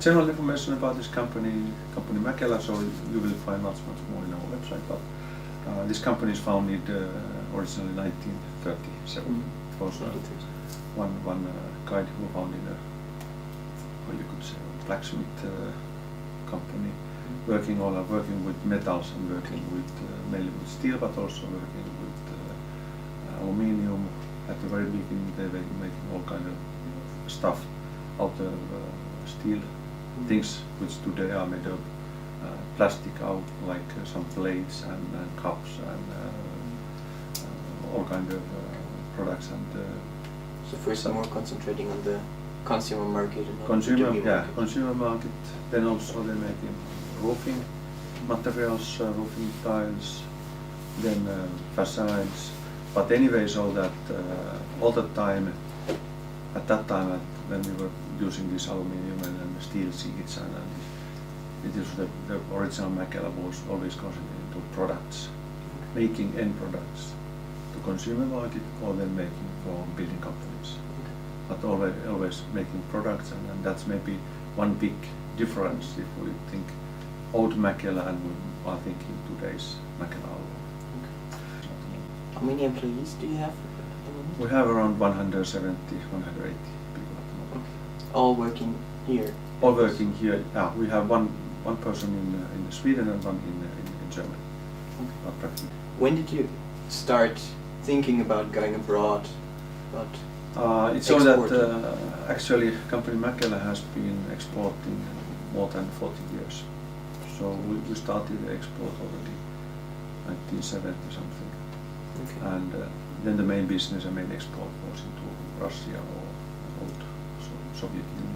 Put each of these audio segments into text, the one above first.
general information about this company Mäkelä, so you will find much more in our website. But this company is founded originally 1937. It was one guy who founded how you could say, blacksmith company, working with metals and working with mainly with steel, but also working with aluminium. At the very beginning, they were making all kind of stuff out of steel, things which today are made of plastic, out like some plates and cups and all kind of products. And so first, more concentrating on the consumer market and consumer market. Then also they're making roofing materials, roofing tiles, then facades. But anyway, so that all the time, at that time when we were using this aluminium and steel sheets, and it is the original Mäkelä was always concentrated to products, making end products to consumer market or then making for building companies. But always making products, and that's maybe one big difference if we think old Mäkelä and we are thinking today's Mäkelä Alu. How many employees do you have? We have around 170, 180 people at the moment. All working here? All working here. Yeah, we have one person in Sweden and one in Germany. Okay. When did you start thinking about going abroad? It's so that actually company Mäkelä has been exporting more than 40 years. So we started the export already 1970 something. Okay. And then the main business and main export was into Russia or old Soviet Union.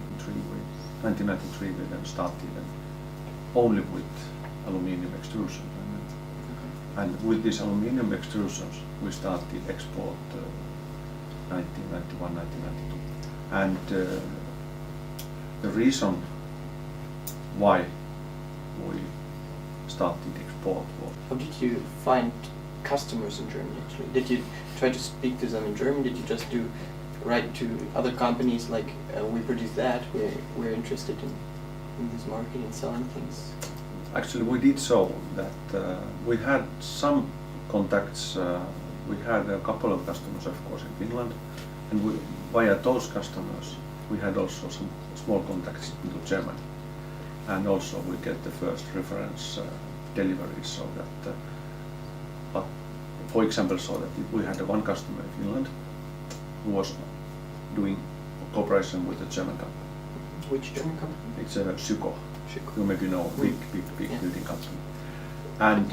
1993 we then started only with aluminium extrusion. And with these aluminium extrusions we started export 1991, 1992. And the reason why we started export was... How did you find customers in Germany actually? Did you try to speak to them in German? Did you just write to other companies like we produce that, we're interested in this market and selling things? Actually we did so that we had some contacts. We had a couple of customers of course in Finland, and via those customers we had also some small contacts into Germany, and also we get the first reference deliveries, so that for example, so that we had one customer in Finland who was doing cooperation with a German company. Which German company? It's Syko. You maybe know, big building company. And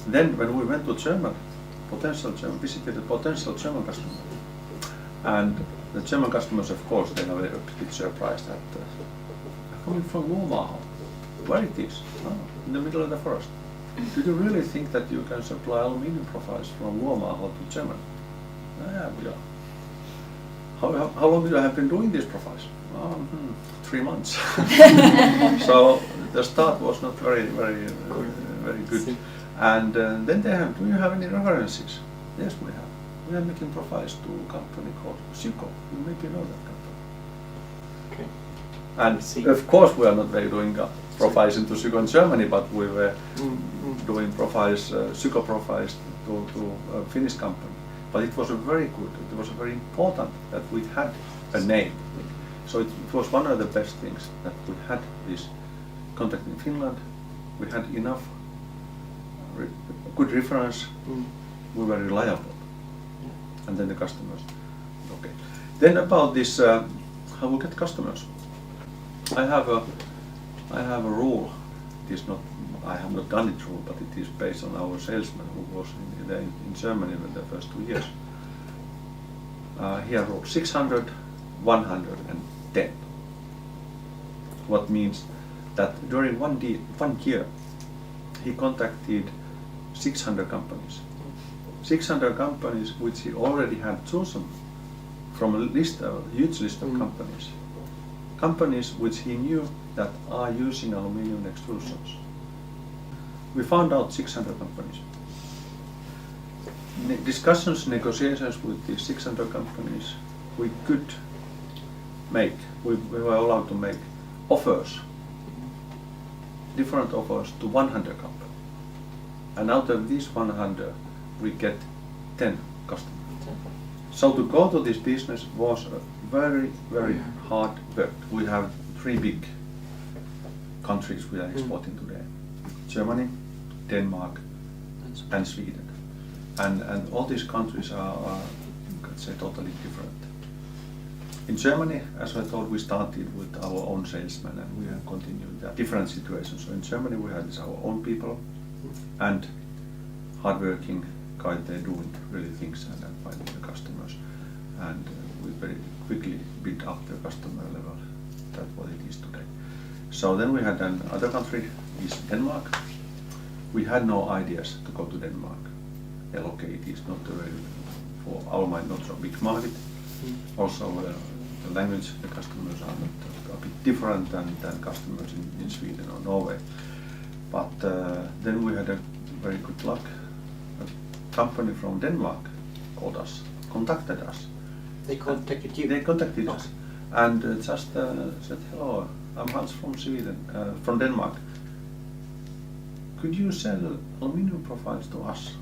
then when we went to visited a potential German customer, and the German customers, of course, they are a bit surprised that coming from Luomaho, where it is? In the middle of the forest. Do you really think that you can supply aluminium profiles from Luomaho to Germany? Yeah, we are. How long you have been doing these profiles? 3 months. So the start was not very good. And then they have, do you have any references? Yes, we have. We are making profiles to a company called Syko. You maybe know that company. Okay. And of course we are not doing profiles into Syko in Germany, but we were doing profiles, Syko profiles to a Finnish company. But it was very good, it was very important that we had a name. So it was one of the best things that we had this contact in Finland. We had enough good reference, we were reliable. And then the customers, okay. Then about this, how we get customers. I have a rule. It is not, I have not done it rule, but it is based on our salesman who was in Germany in the first 2 years. He wrote 600, 110. What means that during one year he contacted 600 companies. 600 companies which he already had chosen from a huge list of companies. Companies which he knew that are using aluminium extrusions. We found out 600 companies. Discussions, negotiations with these 600 companies, we were allowed to make offers, different offers to 100 companies. And out of these 100, we get 10 customers. So to go to this business was a very, very hard work. We have 3 big countries we are exporting today: Germany, Denmark, and Sweden. And all these countries are, let's say, totally different. In Germany, as I told, we started with our own salesmen, and we have continued that. Different situations. So in Germany, we had our own people and hardworking guys. They're doing really things and finding the customers, and we very quickly built up the customer level. That's what it is today. So then we had another country, is Denmark. We had no ideas to go to Denmark. Okay, it is not a very, for our mind, not so big market. Also, the language, the customers are not a bit different than customers in Sweden or Norway. But then we had a very good luck. A company from Denmark called us, contacted us. They contacted you? They contacted us and just said, "Hello, I'm Hans from Sweden, from Denmark. Could you sell aluminum profiles to us?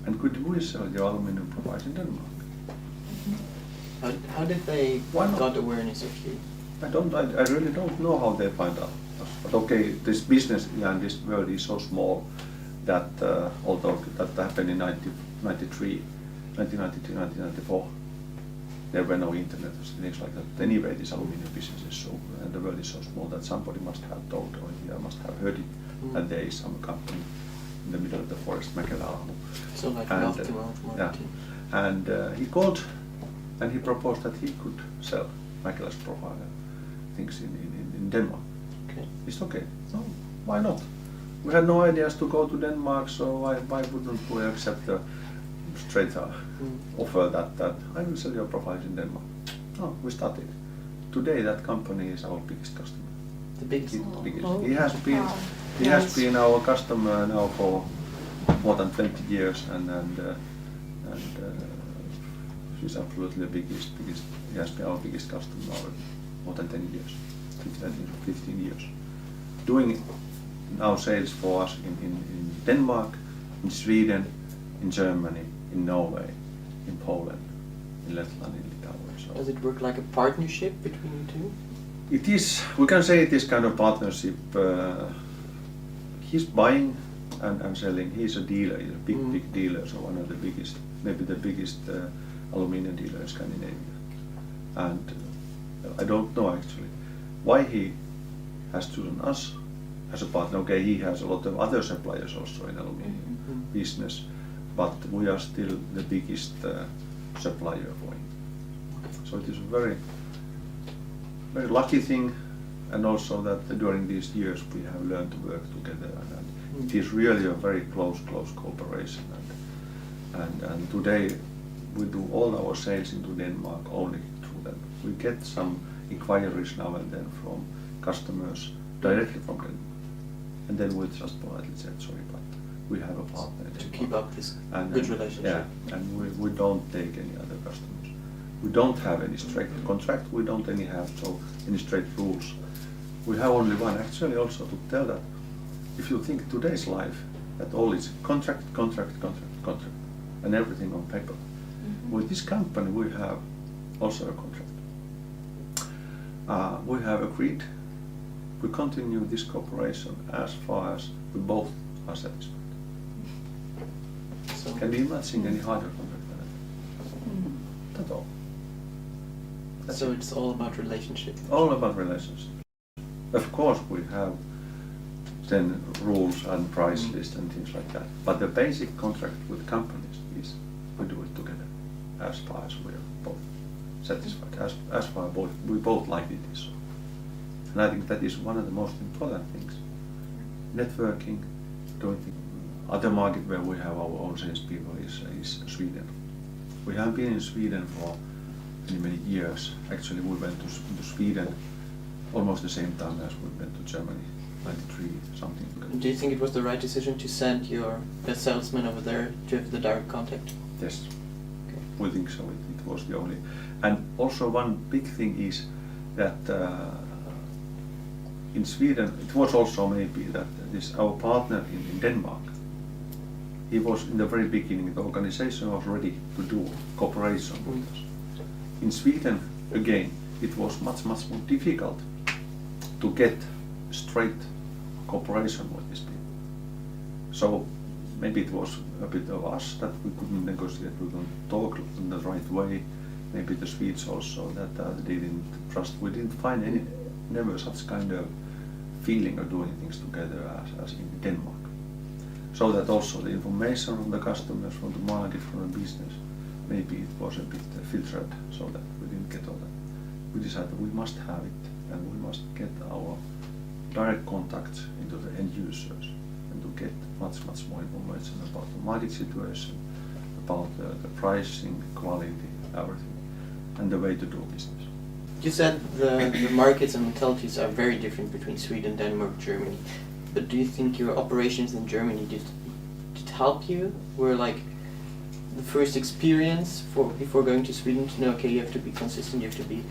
And could we sell your aluminum profiles in Denmark?" How did they got awareness of you? I really don't know how they find out. But okay, this business and this world is so small that although that happened in 1993, 1994, there were no internet or things like that. Anyway, this aluminum business is so, and the world is so small that somebody must have told or he must have heard it, and there is some company in the middle of the forest, Mäkelä Alu. So like mouth-to-mouth marketing. Yeah. And he called and he proposed that he could sell Mäkelä's profile things in Denmark. Okay. It's okay. No, why not? We had no ideas to go to Denmark, so why wouldn't we accept the straight offer that I will sell your profiles in Denmark? No, we started. Today that company is our biggest customer. The biggest? He has been our customer now for more than 20 years, and he's absolutely the biggest. He has been our biggest customer more than 10 years, 15 years. Doing now sales for us in Denmark, in Sweden, in Germany, in Norway, in Poland, in Letland, in Lithuania. So does it work like a partnership between you two? it is, we can say it is kind of partnership. He's buying and selling. He's a dealer, he's a big dealer, so one of the biggest, maybe the biggest aluminum dealer in Scandinavia. And I don't know actually why he has chosen us as a partner. Okay, he has a lot of other suppliers also in aluminum business, but we are still the biggest supplier for him. So it is a very, very lucky thing, and also that during these years we have learned to work together, and it is really a very close cooperation. And today we do all our sales into Denmark only through them. We get some inquiries now and then from customers directly from Denmark, and then we just politely said sorry, but we have a partner in To Denmark. keep up this good relationship. Yeah, and we don't take any other customers. We don't have any strict contract. We don't have any strict rules. We have only one. Actually, also to tell that if you think today's life, that all is contract, and everything on paper. With this company, we have also a contract. We have agreed. We continue this cooperation as far as we both are satisfied. So Can you imagine any harder contract than that? That's all. So it's all about relationship. All about relationships. Of course, we have then rules and price list and things like that. But the basic contract with companies is we do it together, as far as we are both satisfied, as far as we both like it is. And I think that is one of the most important things. Networking, doing things. Other market where we have our own salespeople is Sweden. We have been in Sweden for many years. Actually, we went to Sweden almost the same time as we went to Germany, 93 something. Do you think it was the right decision to send your salesman over there to have the direct contact? Yes, Okay. we think so. It was the only. And also one big thing is that in Sweden, it was also maybe that this our partner in Denmark, he was in the very beginning, the organization was ready to do cooperation with us. In Sweden, again, it was much more difficult to get straight cooperation with these people. So maybe it was a bit of us that we couldn't negotiate, we couldn't talk in the right way. Maybe the Swedes also that they didn't trust. We didn't find never such kind of feeling of doing things together as in Denmark. So that also the information from the customers, from the market, from the business, maybe it was a bit filtered, so that we didn't get all that. We decided we must have it, and we must get our direct contacts into the end users, and to get much more information about the market situation, about the pricing, quality, everything, and the way to do business. You said the markets and mentalities are very different between Sweden, Denmark, Germany. But do you think your operations in Germany did help you? Were like the first experience before going to Sweden to know, okay, you have to be consistent, you have to be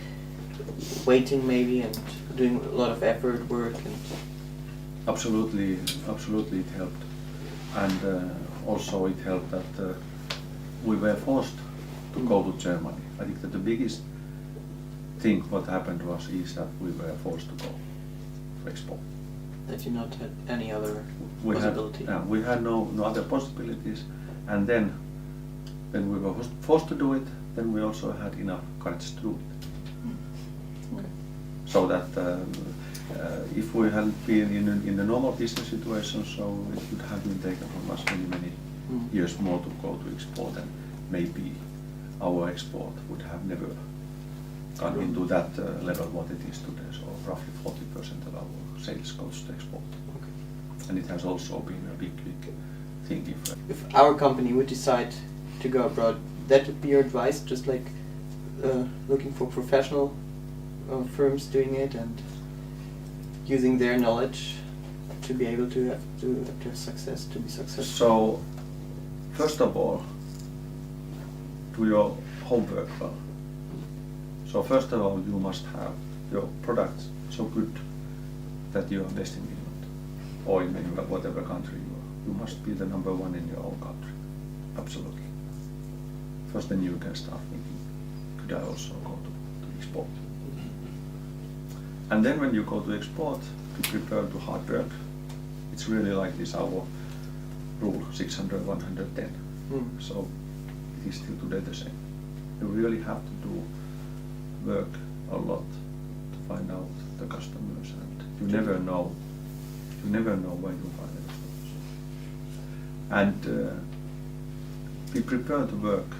waiting maybe and doing a lot of effort, work, and Absolutely it helped, and also it helped that we were forced to go to Germany. I think that the biggest thing what happened to us is that we were forced to go for export. that you not had any other possibility. We had no other possibilities, and then when we were forced to do it, then we also had enough courage to do it. Okay. So that if we hadn't been in a normal business situation, so it would have been taken from us many years more to go to export, and maybe our export would have never gone into that level what it is today. So roughly 40% of our sales goes to export. Okay. And it has also been a big thing. If our company would decide to go abroad, that would be your advice, just like looking for professional firms doing it and using their knowledge to be able to have success, to be successful. So, first of all, do your homework well. So first of all, you must have your products so good that you are best in Finland, or in whatever country you are. You must be the number one in your own country, absolutely. First, then you can start thinking, could I also go to export? And then when you go to export, be prepared to hard work. It's really like this, our rule, 600, 110. So it is still today the same. You really have to do work a lot to find out the customers, and you never know where you find the customers. And be prepared to work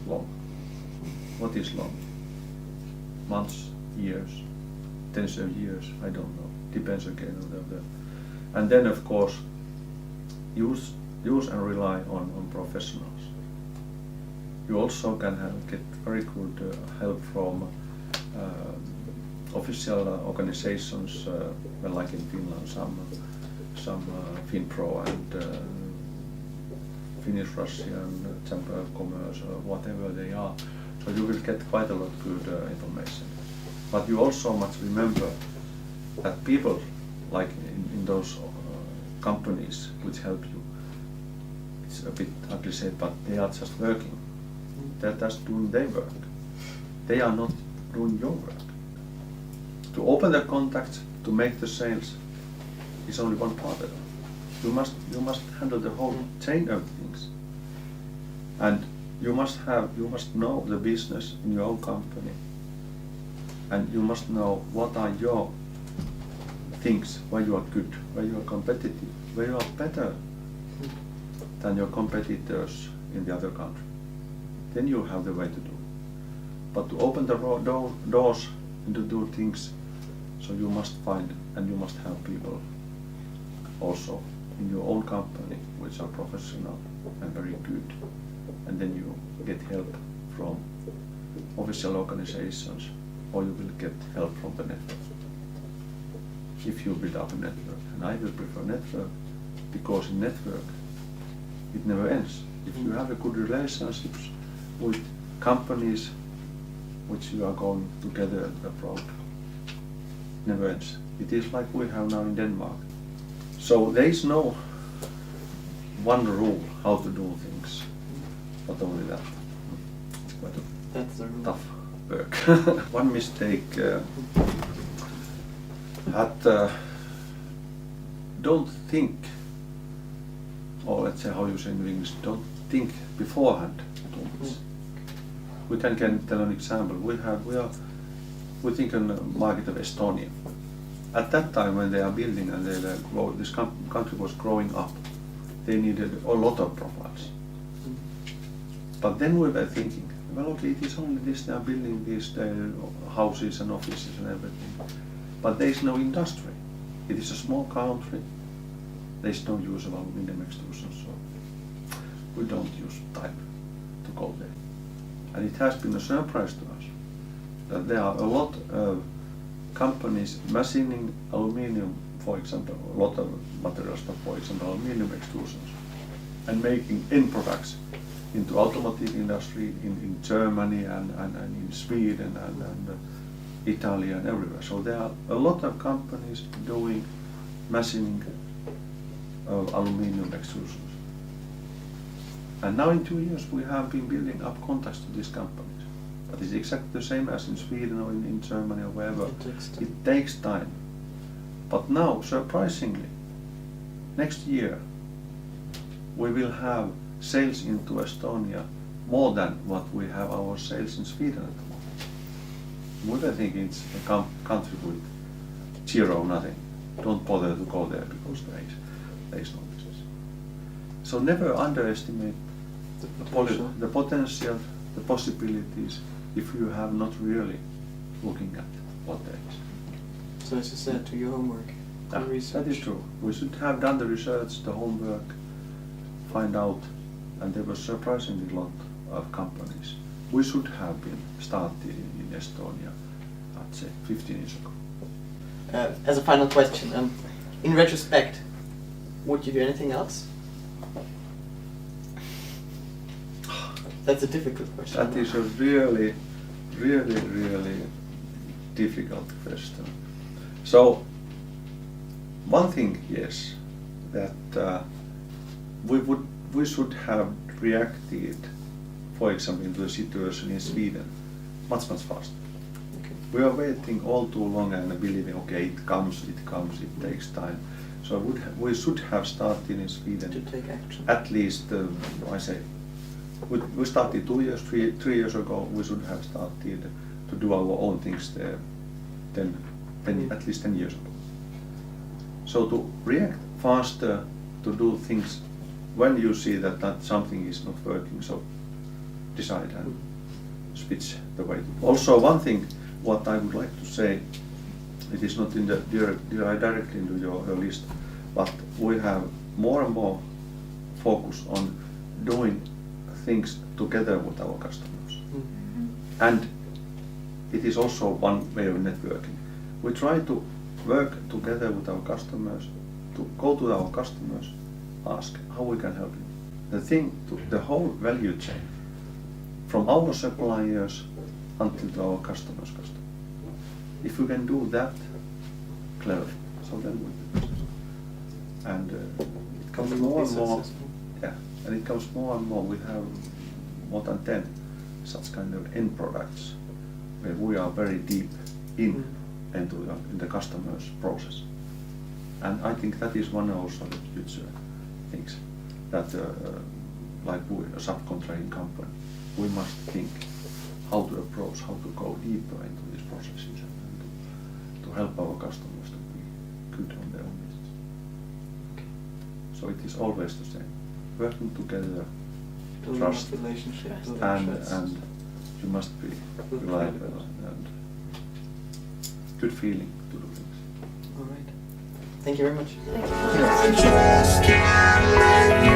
long. What is long? Months, years, tens of years, I don't know. Depends again on the. And then of course use and rely on professionals. You also can get very good help from official organizations, like in Finland, some FinPro and Finnish Russian Chamber of Commerce or whatever they are. So you will get quite a lot of good information. But you also must remember that people, like in those companies which help you, it's a bit ugly said, but they are just working. They're just doing their work. They are not doing your work. To open the contacts, to make the sales, is only one part of it. You must handle the whole chain of things, and you must know the business in your own company, and you must know what are your things, where you are good, where you are competitive, where you are better than your competitors in the other country. Then you have the way to do it. But to open the doors and to do things, so you must find and you must have people also in your own company which are professional and very good. And then you get help from official organizations, or you will get help from the network. If you build up a network, and I will prefer network, because in network it never ends. If you have a good relationships with companies which you are going together abroad, never ends. It is like we have now in Denmark. So there is no one rule how to do things. Not only that. It's quite That's the rule. tough work. One mistake don't think, or let's say how you say in English, don't think beforehand too much. We can tell an example. We think on the market of Estonia. At that time when they are building and this country was growing up, they needed a lot of profiles. But then we were thinking, well, okay, it is only this, they are building these houses and offices and everything. But there is no industry. It is a small country. There is no use of aluminum extrusion, so we don't use time to go there. And it has been a surprise to us that there are a lot of companies machining aluminum, for example, a lot of materials, but for example, aluminum extrusions, and making end products into automotive industry in Germany and in Sweden and Italy and everywhere. So there are a lot of companies doing machining of aluminum extrusions. And now in 2 years we have been building up contacts to these companies. But it's exactly the same as in Sweden or in Germany or wherever. It takes time. But now, surprisingly, next year we will have sales into Estonia more than what we have our sales in Sweden at the moment. We were thinking it's a country with zero, nothing. Don't bother to go there because there is no business. So never underestimate the potential, the possibilities, if you have not really looking at what there is. So as you said, do your homework. That is true. We should have done the research, the homework, find out, and there was surprisingly a lot of companies. We should have been started in Estonia, I'd say, 15 years ago. As a final question, in retrospect, would you do anything else? That's a difficult question. That is a really difficult question. So, one thing, yes, that we should have reacted, for example, into the situation in Sweden much faster. Okay. We are waiting all too long and believing, okay, it comes, it takes time. So we should have started in Sweden to take action. At least, I say, we started 2 years, 3 years ago. We should have started to do our own things there at least 10 years ago. So to react faster, to do things when you see that something is not working, so decide and switch the way. Also, one thing what I would like to say, it is not in the directly into your list, but we have more and more focus on doing things together with our customers. And it is also one way of networking. We try to work together with our customers, to go to our customers, ask how we can help you. The whole value chain, from our suppliers until to our customers' customer. If we can do that cleverly, so then we do business. And it comes more and more. Yeah, and it comes more and more. We have more than 10 such kind of end products where we are very deep into the customer's process. And I think that is one also the future things that like we, a subcontracting company, we must think how to approach, how to go deeper into these processes and to help our customers to be good on their own business. So it is always the same. Working together, trust, relationships, and you must be reliable and good feeling to do things. All right. Thank you very much. Thank you.